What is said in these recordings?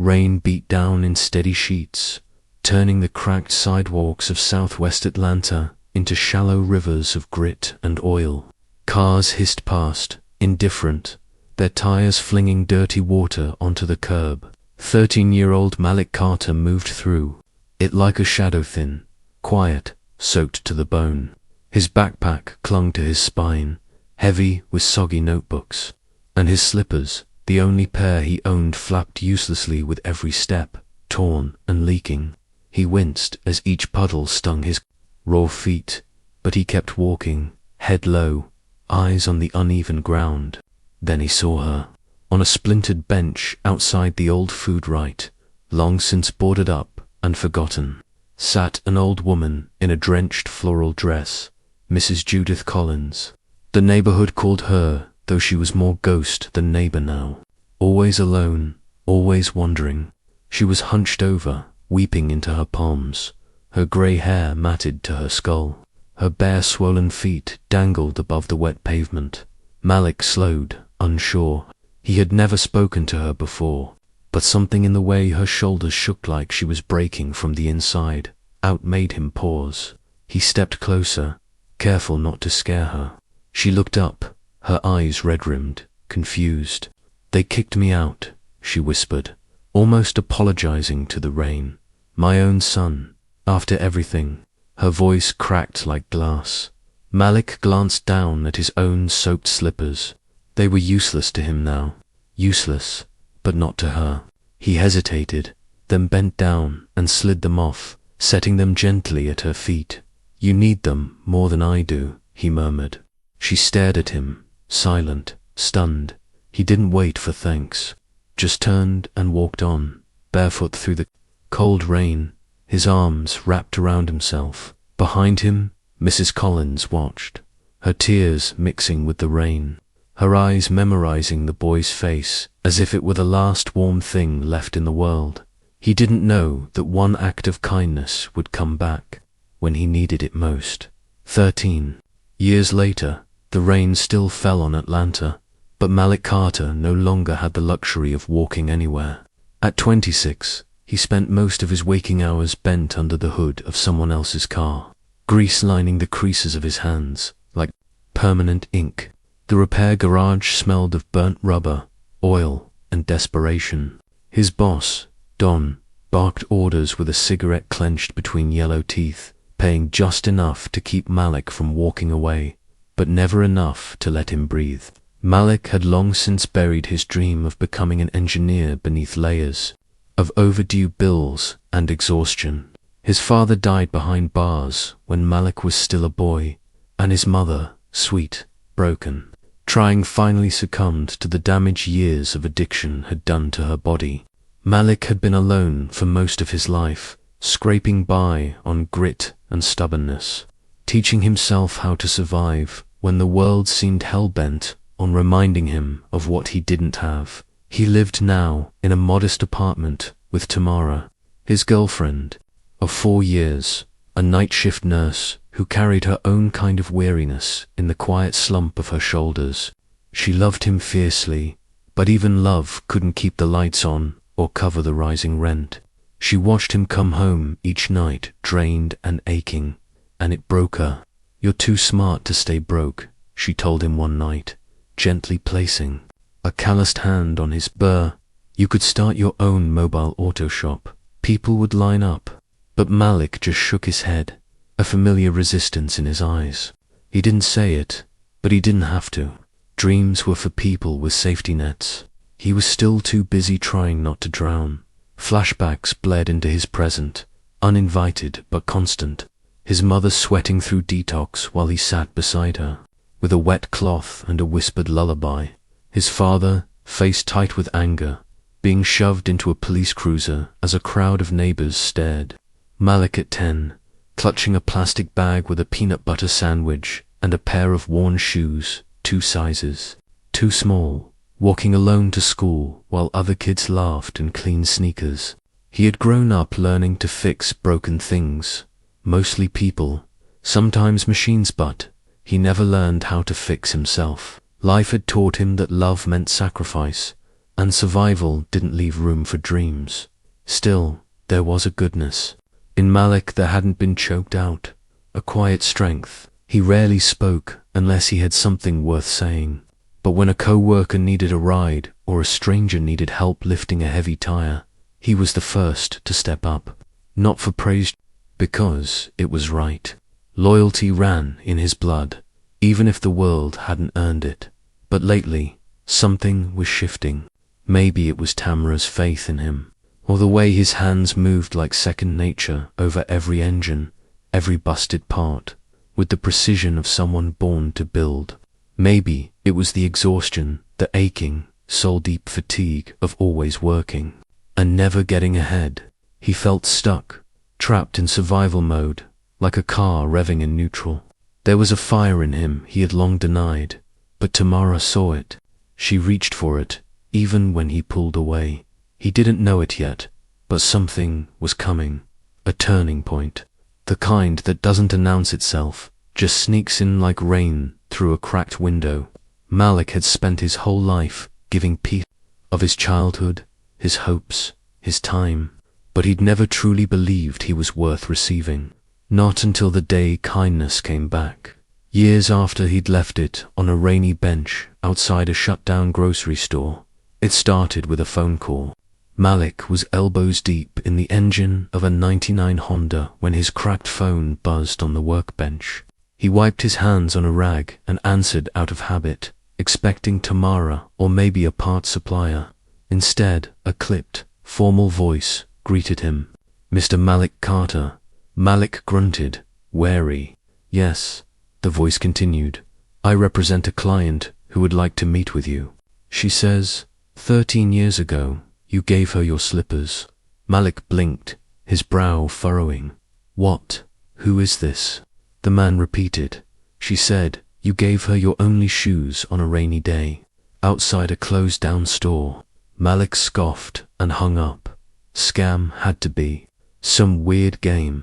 Rain beat down in steady sheets, turning the cracked sidewalks of southwest Atlanta into shallow rivers of grit and oil. Cars hissed past, indifferent, their tires flinging dirty water onto the curb. 13-year-old Malik Carter moved through it like a shadow, thin, quiet, soaked to the bone. His backpack clung to his spine, heavy with soggy notebooks, and his slippers, the only pair he owned, flapped uselessly with every step, torn and leaking. He winced as each puddle stung his raw feet, but he kept walking, head low, eyes on the uneven ground. Then he saw her. On a splintered bench outside the old food rite, long since boarded up and forgotten, sat an old woman in a drenched floral dress, Mrs. Judith Collins. The neighborhood called her, though she was more ghost than neighbor now. Always alone, always wandering. She was hunched over, weeping into her palms, her grey hair matted to her skull. Her bare swollen feet dangled above the wet pavement. Malik slowed, unsure. He had never spoken to her before, but something in the way her shoulders shook like she was breaking from the inside out made him pause. He stepped closer, careful not to scare her. She looked up, her eyes red-rimmed, confused. "They kicked me out," she whispered, almost apologizing to the rain. "My own son, after everything." Her voice cracked like glass. Malik glanced down at his own soaked slippers. They were useless to him now. Useless, but not to her. He hesitated, then bent down and slid them off, setting them gently at her feet. "You need them more than I do," he murmured. She stared at him, silent, stunned. He didn't wait for thanks, just turned and walked on, barefoot through the cold rain, his arms wrapped around himself. Behind him, Mrs. Collins watched, her tears mixing with the rain, her eyes memorizing the boy's face as if it were the last warm thing left in the world. He didn't know that one act of kindness would come back when he needed it most. 13 years later, the rain still fell on Atlanta, but Malik Carter no longer had the luxury of walking anywhere. At 26, he spent most of his waking hours bent under the hood of someone else's car, grease lining the creases of his hands like permanent ink. The repair garage smelled of burnt rubber, oil, and desperation. His boss, Don, barked orders with a cigarette clenched between yellow teeth, paying just enough to keep Malik from walking away, but never enough to let him breathe. Malik had long since buried his dream of becoming an engineer beneath layers of overdue bills and exhaustion. His father died behind bars when Malik was still a boy, and his mother, sweet, broken, trying, finally succumbed to the damage years of addiction had done to her body. Malik had been alone for most of his life, scraping by on grit and stubbornness, teaching himself how to survive when the world seemed hell-bent on reminding him of what he didn't have. He lived now in a modest apartment with Tamara, his girlfriend of 4 years, a night shift nurse who carried her own kind of weariness in the quiet slump of her shoulders. She loved him fiercely, but even love couldn't keep the lights on or cover the rising rent. She watched him come home each night, drained and aching, and it broke her. "You're too smart to stay broke," she told him one night, gently placing a calloused hand on his burr. "You could start your own mobile auto shop. People would line up." But Malik just shook his head, a familiar resistance in his eyes. He didn't say it, but he didn't have to. Dreams were for people with safety nets. He was still too busy trying not to drown. Flashbacks bled into his present, uninvited but constant. His mother sweating through detox while he sat beside her, with a wet cloth and a whispered lullaby. His father, face tight with anger, being shoved into a police cruiser as a crowd of neighbors stared. Malik at 10, clutching a plastic bag with a peanut butter sandwich and a pair of worn shoes, 2 sizes too small, walking alone to school while other kids laughed in clean sneakers. He had grown up learning to fix broken things, mostly people, sometimes machines, but he never learned how to fix himself. Life had taught him that love meant sacrifice, and survival didn't leave room for dreams. Still, there was a goodness. In Malik there hadn't been choked out, a quiet strength. He rarely spoke unless he had something worth saying. But when a co-worker needed a ride or a stranger needed help lifting a heavy tire, he was the first to step up. Not for praise, because it was right. Loyalty ran in his blood, even if the world hadn't earned it. But lately, something was shifting. Maybe it was Tamara's faith in him, or the way his hands moved like second nature over every engine, every busted part, with the precision of someone born to build. Maybe it was the exhaustion, the aching, soul-deep fatigue of always working and never getting ahead. He felt stuck, trapped in survival mode, like a car revving in neutral. There was a fire in him he had long denied, but Tamara saw it. She reached for it, even when he pulled away. He didn't know it yet, but something was coming. A turning point. The kind that doesn't announce itself, just sneaks in like rain through a cracked window. Malik had spent his whole life giving peace of his childhood, his hopes, his time, but he'd never truly believed he was worth receiving. Not until the day kindness came back. Years after he'd left it on a rainy bench outside a shut-down grocery store. It started with a phone call. Malik was elbows deep in the engine of a '99 Honda when his cracked phone buzzed on the workbench. He wiped his hands on a rag and answered out of habit, expecting Tamara or maybe a parts supplier. Instead, a clipped, formal voice greeted him. "Mr. Malik Carter." Malik grunted, wary. "Yes," the voice continued. "I represent a client who would like to meet with you. She says, 13 years ago, you gave her your slippers." Malik blinked, his brow furrowing. "What? Who is this?" The man repeated. "She said you gave her your only shoes on a rainy day, outside a closed-down store." Malik scoffed and hung up. Scam had to be. Some weird game.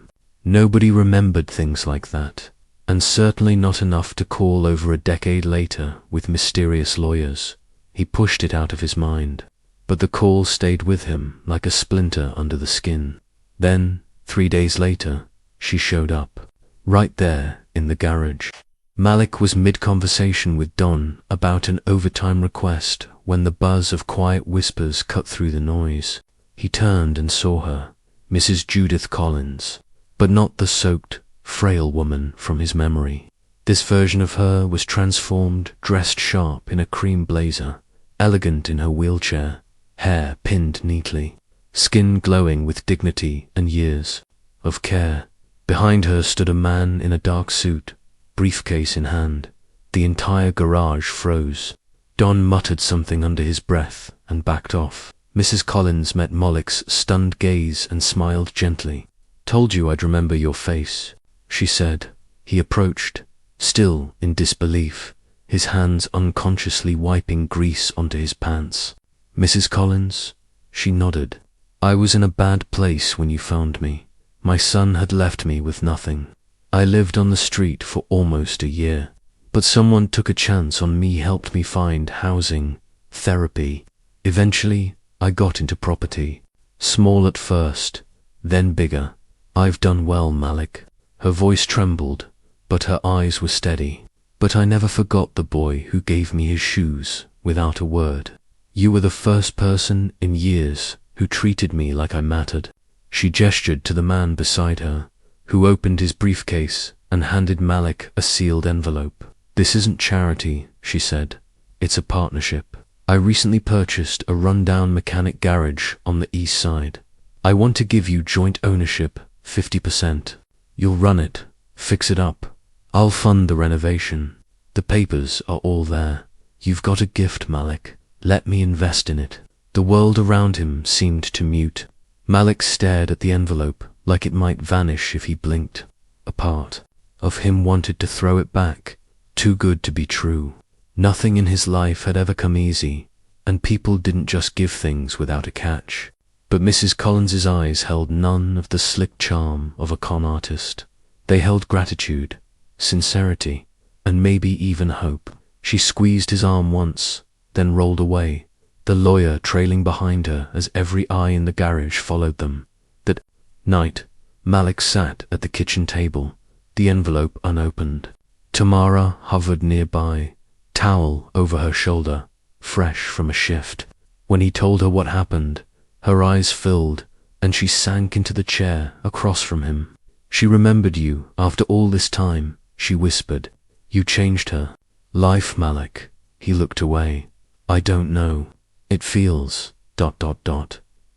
Nobody remembered things like that, and certainly not enough to call over a decade later with mysterious lawyers. He pushed it out of his mind, but the call stayed with him like a splinter under the skin. Then, 3 days later, she showed up, right there in the garage. Malik was mid-conversation with Don about an overtime request when the buzz of quiet whispers cut through the noise. He turned and saw her, Mrs. Judith Collins, but not the soaked, frail woman from his memory. This version of her was transformed, dressed sharp in a cream blazer, elegant in her wheelchair, hair pinned neatly, skin glowing with dignity and years of care. Behind her stood a man in a dark suit, briefcase in hand. The entire garage froze. Don muttered something under his breath and backed off. Mrs. Collins met Malik's stunned gaze and smiled gently. "Told you I'd remember your face," she said. He approached, still in disbelief, his hands unconsciously wiping grease onto his pants. "Mrs. Collins?" She nodded. "I was in a bad place when you found me. My son had left me with nothing. I lived on the street for almost a year, but someone took a chance on me, helped me find housing, therapy. Eventually, I got into property. Small at first, then bigger. I've done well, Malik." Her voice trembled, but her eyes were steady. "But I never forgot the boy who gave me his shoes without a word. You were the first person in years who treated me like I mattered." She gestured to the man beside her, who opened his briefcase and handed Malik a sealed envelope. "This isn't charity," she said. "It's a partnership. I recently purchased a rundown mechanic garage on the east side. I want to give you joint ownership, 50%. You'll run it, fix it up. I'll fund the renovation. The papers are all there. You've got a gift, Malik. Let me invest in it." The world around him seemed to mute. Malik stared at the envelope like it might vanish if he blinked. A part of him wanted to throw it back. Too good to be true. Nothing in his life had ever come easy, and people didn't just give things without a catch. But Mrs. Collins's eyes held none of the slick charm of a con artist. They held gratitude, sincerity, and maybe even hope. She squeezed his arm once, then rolled away, the lawyer trailing behind her as every eye in the garage followed them. That night, Malik sat at the kitchen table, the envelope unopened. Tamara hovered nearby, towel over her shoulder, fresh from a shift. When he told her what happened, her eyes filled, and she sank into the chair across from him. She remembered you after all this time, she whispered. You changed her life, Malik. He looked away. I don't know. It feels ...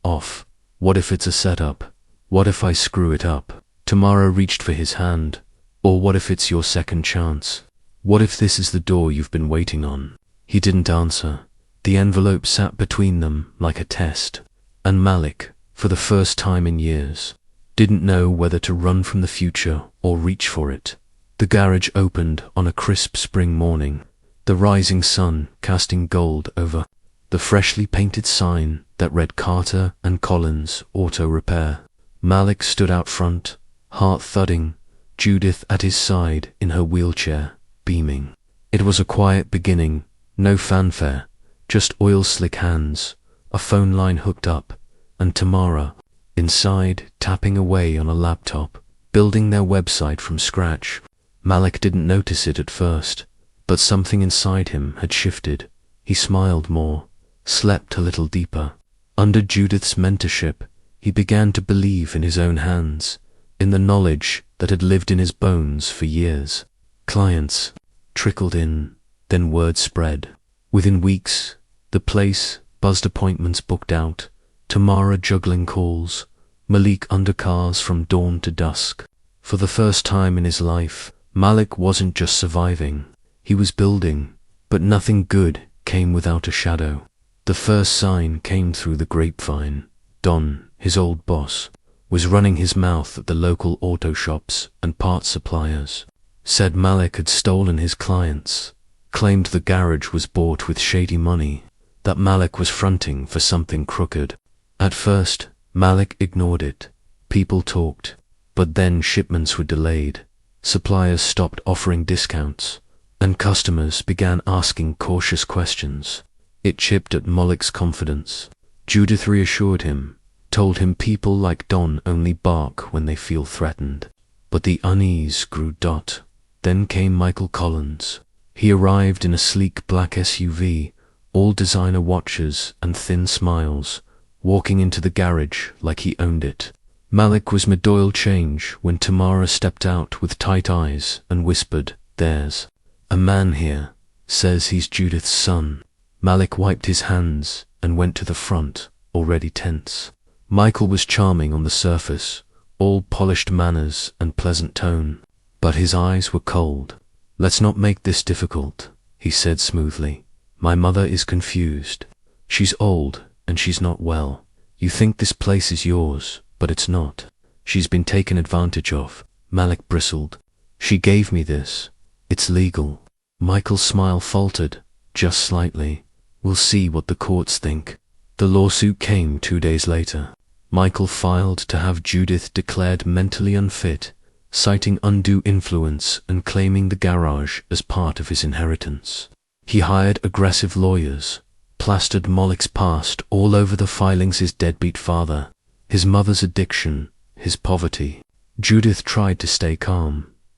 off. What if it's a setup? What if I screw it up? Tamara reached for his hand. Or what if it's your second chance? What if this is the door you've been waiting on? He didn't answer. The envelope sat between them like a test. And Malik, for the first time in years, didn't know whether to run from the future or reach for it. The garage opened on a crisp spring morning, the rising sun casting gold over the freshly painted sign that read Carter and Collins Auto Repair. Malik stood out front, heart thudding, Judith at his side in her wheelchair, beaming. It was a quiet beginning, no fanfare, just oil-slick hands, a phone line hooked up, and Tamara, inside, tapping away on a laptop, building their website from scratch. Malik didn't notice it at first, but something inside him had shifted. He smiled more, slept a little deeper. Under Judith's mentorship, he began to believe in his own hands, in the knowledge that had lived in his bones for years. Clients trickled in, then word spread. Within weeks, the place buzzed, appointments booked out, Tamara juggling calls, Malik under cars from dawn to dusk. For the first time in his life, Malik wasn't just surviving, he was building, but nothing good came without a shadow. The first sign came through the grapevine. Don, his old boss, was running his mouth at the local auto shops and parts suppliers. Said Malik had stolen his clients, claimed the garage was bought with shady money, that Malik was fronting for something crooked. At first, Malik ignored it. People talked, but then shipments were delayed, suppliers stopped offering discounts, and customers began asking cautious questions. It chipped at Malik's confidence. Judith reassured him, told him people like Don only bark when they feel threatened. But the unease grew. Then came Michael Collins. He arrived in a sleek black SUV, all designer watches and thin smiles, walking into the garage like he owned it. Malik was mid-oil change when Tamara stepped out with tight eyes and whispered, "There's a man here, says he's Judith's son." Malik wiped his hands and went to the front, already tense. Michael was charming on the surface, all polished manners and pleasant tone, but his eyes were cold. "Let's not make this difficult," he said smoothly. "My mother is confused. She's old and she's not well. You think this place is yours, but it's not. She's been taken advantage of." Malik bristled. "She gave me this. It's legal." Michael's smile faltered, just slightly. "We'll see what the courts think." The lawsuit came 2 days later. Michael filed to have Judith declared mentally unfit, citing undue influence and claiming the garage as part of his inheritance. He hired aggressive lawyers, plastered Malik's past all over the filings: his deadbeat father, his mother's addiction, his poverty. Judith tried to stay calm,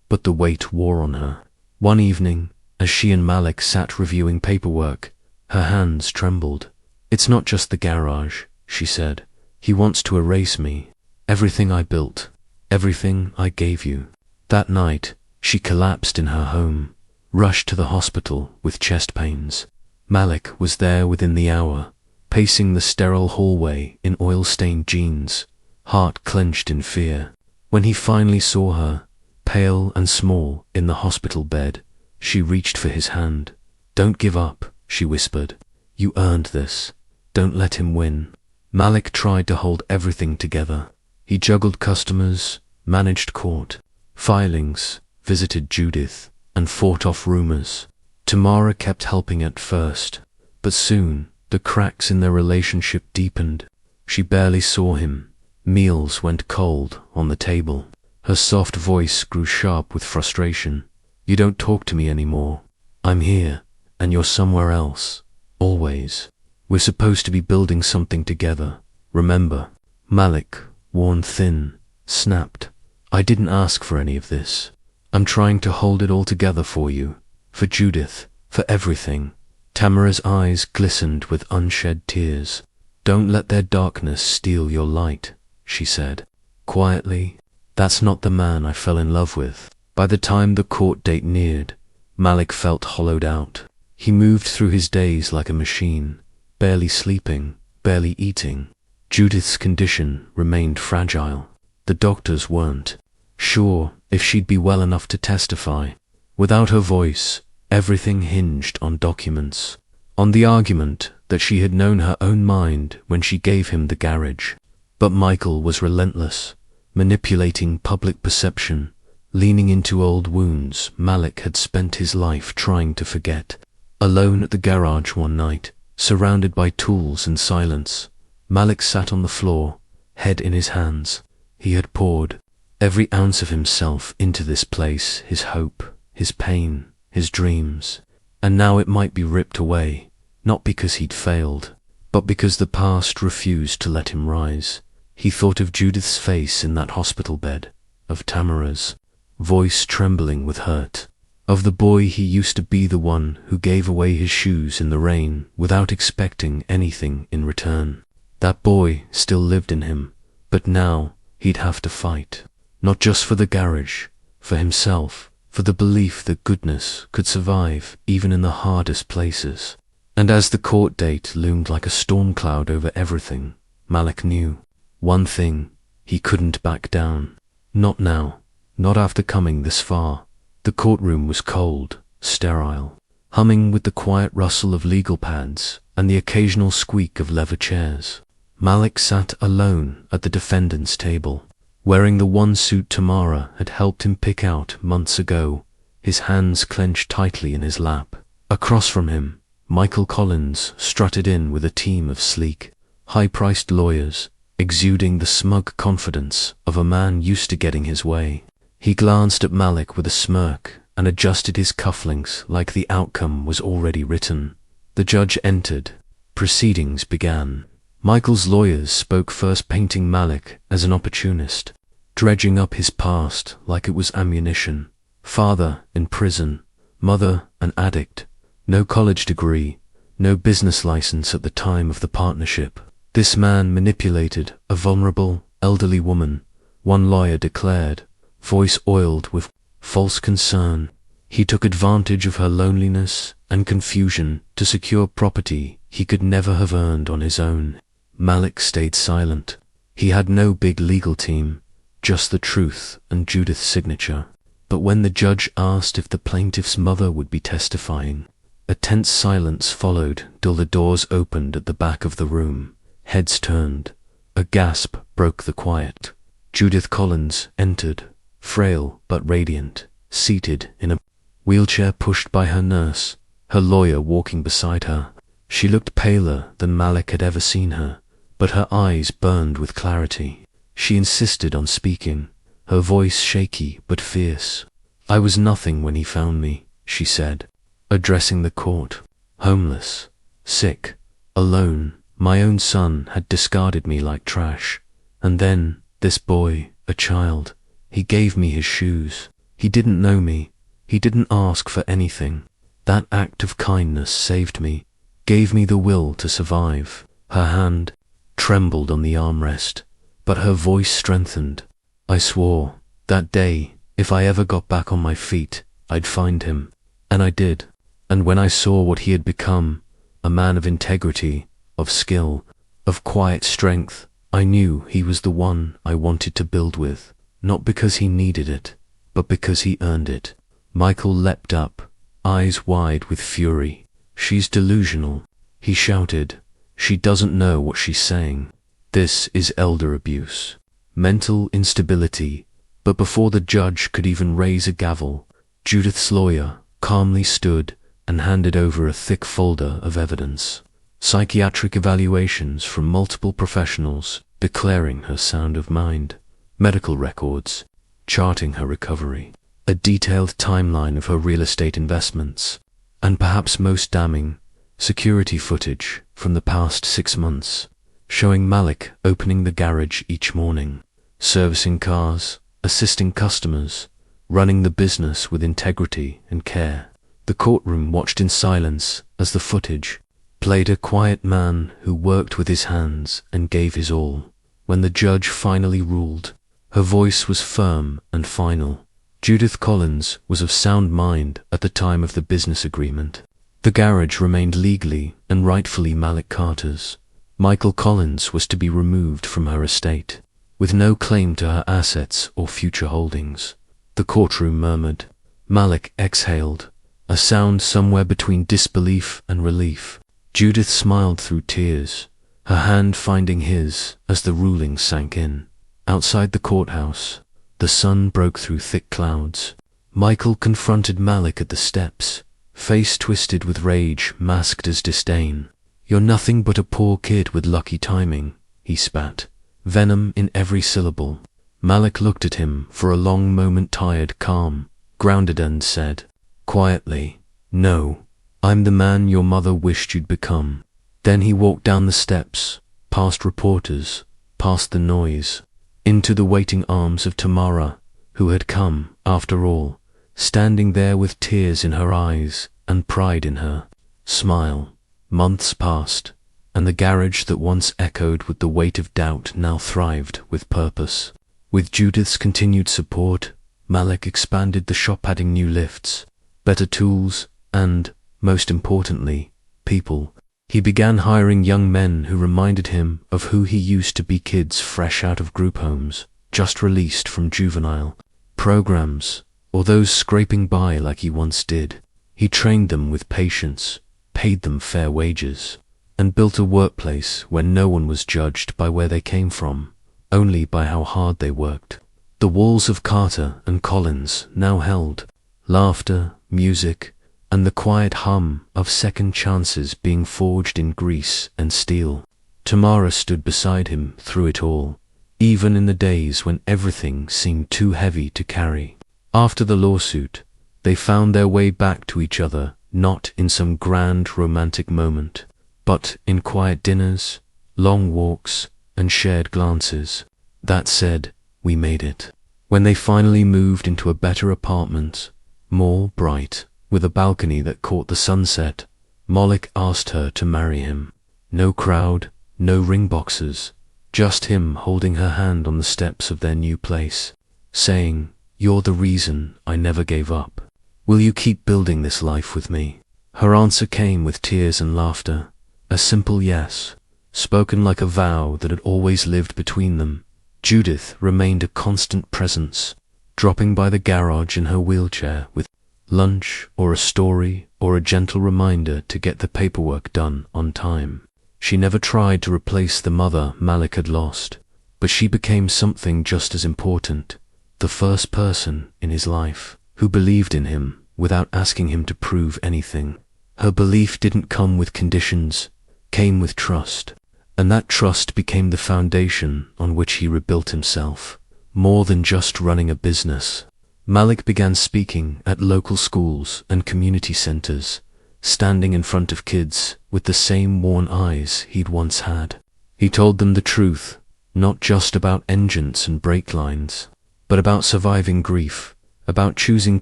but the weight wore on her. One evening, as she and Malik sat reviewing paperwork, her hands trembled. "It's not just the garage," she said. "He wants to erase me. Everything I built. Everything I gave you." That night, she collapsed in her home, rushed to the hospital with chest pains. Malik was there within the hour, pacing the sterile hallway in oil-stained jeans, heart clenched in fear. When he finally saw her, pale and small, in the hospital bed, she reached for his hand. "Don't give up," she whispered. "You earned this. Don't let him win." Malik tried to hold everything together. He juggled customers, managed court, filings, visited Judith, and fought off rumors. Tamara kept helping at first, but soon the cracks in their relationship deepened. She barely saw him. Meals went cold on the table. Her soft voice grew sharp with frustration. "You don't talk to me anymore. I'm here, and you're somewhere else. Always." We're supposed to be building something together, remember? Malik, worn thin, snapped. I didn't ask for any of this. I'm trying to hold it all together for you, for Judith, for everything. Tamara's eyes glistened with unshed tears. Don't let their darkness steal your light, she said, quietly. That's not the man I fell in love with. By the time the court date neared, Malik felt hollowed out. He moved through his days like a machine, barely sleeping, barely eating. Judith's condition remained fragile. The doctors weren't sure if she'd be well enough to testify. Without her voice, everything hinged on documents, on the argument that she had known her own mind when she gave him the garage. But Michael was relentless, manipulating public perception, leaning into old wounds Malik had spent his life trying to forget. Alone at the garage one night, surrounded by tools and silence, Malik sat on the floor, head in his hands. He had poured every ounce of himself into this place, his hope, his pain, his dreams, and now it might be ripped away, not because he'd failed, but because the past refused to let him rise. He thought of Judith's face in that hospital bed, of Tamara's voice trembling with hurt, of the boy he used to be, the one who gave away his shoes in the rain without expecting anything in return. That boy still lived in him, but now he'd have to fight, not just for the garage, for himself, for the belief that goodness could survive even in the hardest places. And as the court date loomed like a storm cloud over everything, Malik knew one thing: he couldn't back down. Not now, not after coming this far. The courtroom was cold, sterile, humming with the quiet rustle of legal pads and the occasional squeak of leather chairs. Malik sat alone at the defendant's table, wearing the one suit Tamara had helped him pick out months ago, his hands clenched tightly in his lap. Across from him, Michael Collins strutted in with a team of sleek, high-priced lawyers, exuding the smug confidence of a man used to getting his way. He glanced at Malik with a smirk and adjusted his cufflinks like the outcome was already written. The judge entered. Proceedings began. Michael's lawyers spoke first, painting Malik as an opportunist, dredging up his past like it was ammunition. Father in prison, mother an addict, no college degree, no business license at the time of the partnership. This man manipulated a vulnerable, elderly woman, one lawyer declared, voice oiled with false concern. He took advantage of her loneliness and confusion to secure property he could never have earned on his own. Malik stayed silent. He had no big legal team, just the truth and Judith's signature. But when the judge asked if the plaintiff's mother would be testifying, a tense silence followed till the doors opened at the back of the room. Heads turned. A gasp broke the quiet. Judith Collins entered, frail but radiant, seated in a wheelchair pushed by her nurse, her lawyer walking beside her. She looked paler than Malik had ever seen her, but her eyes burned with clarity. She insisted on speaking, her voice shaky but fierce. I was nothing when he found me, she said, addressing the court. Homeless, sick, alone. My own son had discarded me like trash. And then, this boy, a child, he gave me his shoes. He didn't know me. He didn't ask for anything. That act of kindness saved me, gave me the will to survive. Her hand trembled on the armrest, but her voice strengthened. I swore, that day, if I ever got back on my feet, I'd find him. And I did. And when I saw what he had become, a man of integrity, of skill, of quiet strength, I knew he was the one I wanted to build with, not because he needed it, but because he earned it. Michael leapt up, eyes wide with fury. She's delusional, he shouted. She doesn't know what she's saying. This is elder abuse, mental instability. But before the judge could even raise a gavel, Judith's lawyer calmly stood and handed over a thick folder of evidence. Psychiatric evaluations from multiple professionals declaring her sound of mind, medical records charting her recovery, a detailed timeline of her real estate investments, and perhaps most damning, security footage from the past 6 months, showing Malik opening the garage each morning, servicing cars, assisting customers, running the business with integrity and care. The courtroom watched in silence as the footage played a quiet man who worked with his hands and gave his all. When the judge finally ruled, her voice was firm and final. Judith Collins was of sound mind at the time of the business agreement. The garage remained legally and rightfully Malik Carter's. Michael Collins was to be removed from her estate, with no claim to her assets or future holdings. The courtroom murmured. Malik exhaled, a sound somewhere between disbelief and relief. Judith smiled through tears, her hand finding his as the ruling sank in. Outside the courthouse, the sun broke through thick clouds. Michael confronted Malik at the steps, face twisted with rage masked as disdain. "You're nothing but a poor kid with lucky timing," he spat, venom in every syllable. Malik looked at him for a long moment, tired, calm, grounded, and said, quietly, "No, I'm the man your mother wished you'd become." Then he walked down the steps, past reporters, past the noise, into the waiting arms of Tamara, who had come, after all, standing there with tears in her eyes and pride in her smile. Months passed, and the garage that once echoed with the weight of doubt now thrived with purpose. With Judith's continued support, Malik expanded the shop, adding new lifts, better tools, and, most importantly, people. He began hiring young men who reminded him of who he used to be, kids fresh out of group homes, just released from juvenile programs, or those scraping by like he once did. He trained them with patience, paid them fair wages, and built a workplace where no one was judged by where they came from, only by how hard they worked. The walls of Carter and Collins now held laughter, music, and the quiet hum of second chances being forged in grease and steel. Tamara stood beside him through it all, even in the days when everything seemed too heavy to carry. After the lawsuit, they found their way back to each other, not in some grand romantic moment, but in quiet dinners, long walks, and shared glances that said, "We made it." When they finally moved into a better apartment, more bright, with a balcony that caught the sunset, Malik asked her to marry him. No crowd, no ring boxes, just him holding her hand on the steps of their new place, saying, "You're the reason I never gave up. Will you keep building this life with me?" Her answer came with tears and laughter, a simple yes, spoken like a vow that had always lived between them. Judith remained a constant presence, dropping by the garage in her wheelchair with lunch or a story or a gentle reminder to get the paperwork done on time. She never tried to replace the mother Malik had lost, but she became something just as important, the first person in his life who believed in him without asking him to prove anything. Her belief didn't come with conditions, came with trust, and that trust became the foundation on which he rebuilt himself, more than just running a business. Malik began speaking at local schools and community centers, standing in front of kids with the same worn eyes he'd once had. He told them the truth, not just about engines and brake lines, but about surviving grief, about choosing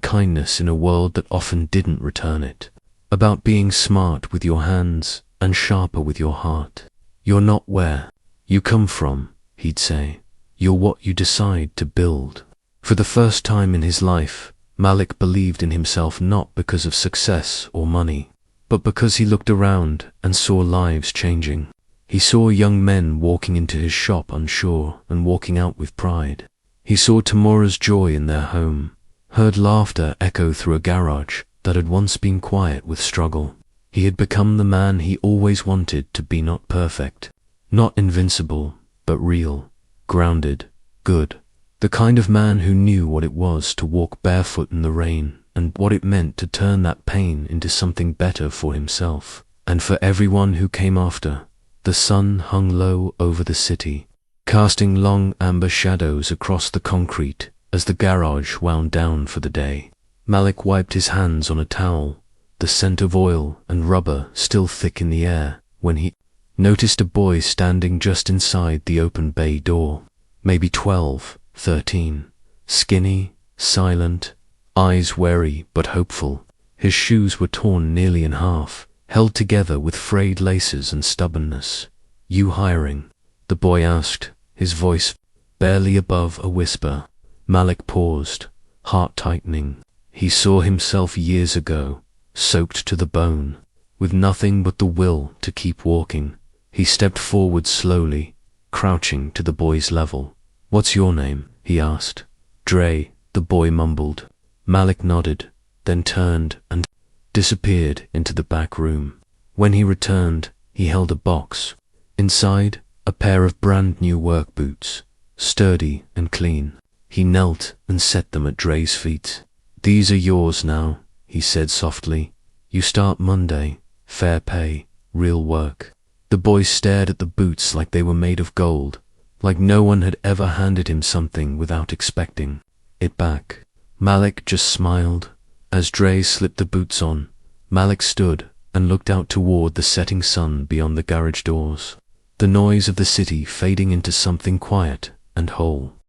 kindness in a world that often didn't return it, about being smart with your hands and sharper with your heart. "You're not where you come from," he'd say. "You're what you decide to build." For the first time in his life, Malik believed in himself not because of success or money, but because he looked around and saw lives changing. He saw young men walking into his shop unsure and walking out with pride. He saw Tamara's joy in their home, heard laughter echo through a garage that had once been quiet with struggle. He had become the man he always wanted to be, not perfect, not invincible, but real, grounded, good. The kind of man who knew what it was to walk barefoot in the rain and what it meant to turn that pain into something better for himself and for everyone who came after. The sun hung low over the city, casting long amber shadows across the concrete as the garage wound down for the day. Malik wiped his hands on a towel, the scent of oil and rubber still thick in the air, when he noticed a boy standing just inside the open bay door. Maybe 12, 13. Skinny, silent, eyes wary but hopeful. His shoes were torn nearly in half, held together with frayed laces and stubbornness. "You hiring?" the boy asked, his voice barely above a whisper. Malik paused, heart tightening. He saw himself years ago, soaked to the bone, with nothing but the will to keep walking. He stepped forward slowly, crouching to the boy's level. "What's your name?" he asked. "Dre," the boy mumbled. Malik nodded, then turned and disappeared into the back room. When he returned, he held a box. Inside, a pair of brand new work boots, sturdy and clean. He knelt and set them at Dre's feet. "These are yours now," he said softly. "You start Monday, fair pay, real work." The boy stared at the boots like they were made of gold, like no one had ever handed him something without expecting it back. Malik just smiled. As Dre slipped the boots on, Malik stood and looked out toward the setting sun beyond the garage doors, the noise of the city fading into something quiet and whole.